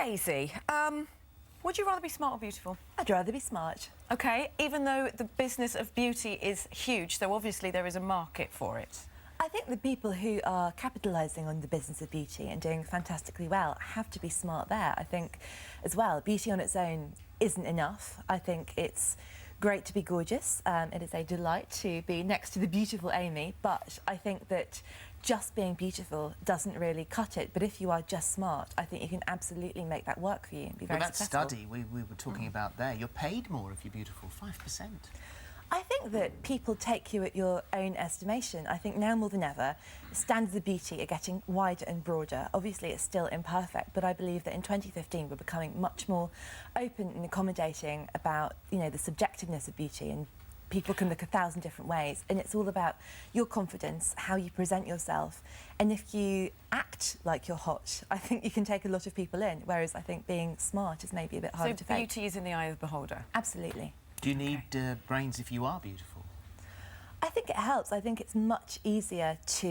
Daisy, would you rather be smart or beautiful? I'd rather be smart. OK, even though the business of beauty is huge, so obviously there is a market for it. I think the people who are capitalising on the business of beauty and doing fantastically well have to be smart there. I think, as well, beauty on its own isn't enough. I think it's great to be gorgeous. It is a delight to be next to the beautiful Amy, but I think that just being beautiful doesn't really cut it. But if you are just smart, I think you can absolutely make that work for you and be very successful. That study we were talking about there, you're paid more if you're beautiful, 5%. I think that people take you at your own estimation. I think now more than ever, standards of beauty are getting wider and broader. Obviously, it's still imperfect, but I believe that in 2015 we're becoming much more open and accommodating about, you know, the subjectiveness of beauty, and people can look 1,000 different ways, and it's all about your confidence, how you present yourself, and if you act like you're hot, I think you can take a lot of people in, whereas I think being smart is maybe a bit harder to fake. So beauty is in the eye of the beholder? Absolutely. Do you need brains if you are beautiful? I think it helps. I think it's much easier to,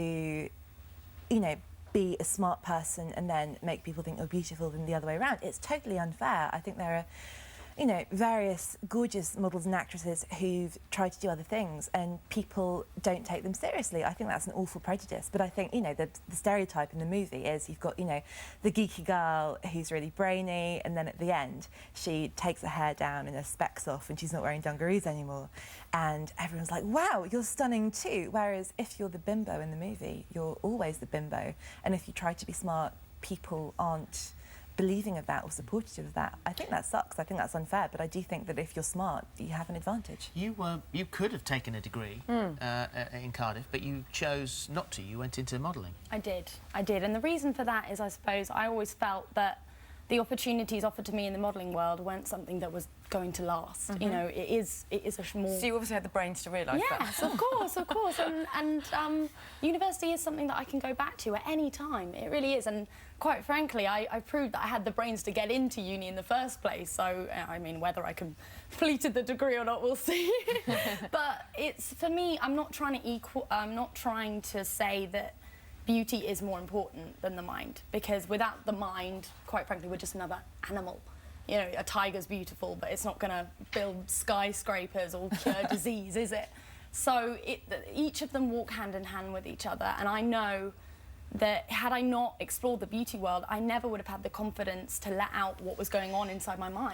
you know, be a smart person and then make people think you're beautiful than the other way around. It's totally unfair. I think there are, you know, various gorgeous models and actresses who've tried to do other things and people don't take them seriously. I think that's an awful prejudice. But I think, you know, the stereotype in the movie is you've got, you know, the geeky girl who's really brainy, and then at the end she takes her hair down and her specs off and she's not wearing dungarees anymore. And everyone's like, wow, you're stunning too. Whereas if you're the bimbo in the movie, you're always the bimbo. And if you try to be smart, people aren't believing of that or supportive of that. I think that sucks. I think that's unfair, but I do think that if you're smart, you have an advantage. You could have taken a degree in Cardiff, but you chose not to. You went into modelling. I did, and the reason for that is, I suppose, I always felt that the opportunities offered to me in the modelling world weren't something that was going to last. You know, it is a more... So you obviously had the brains to realise that. Yes, of course, and university is something that I can go back to at any time. It really is, and quite frankly, I proved that I had the brains to get into uni in the first place. So, I mean, whether I completed the degree or not, we'll see. But it's, for me, I'm not trying to say that beauty is more important than the mind, because without the mind, quite frankly, we're just another animal. You know, a tiger's beautiful, but it's not going to build skyscrapers or cure disease, is it? So each of them walk hand in hand with each other, and I know that had I not explored the beauty world, I never would have had the confidence to let out what was going on inside my mind.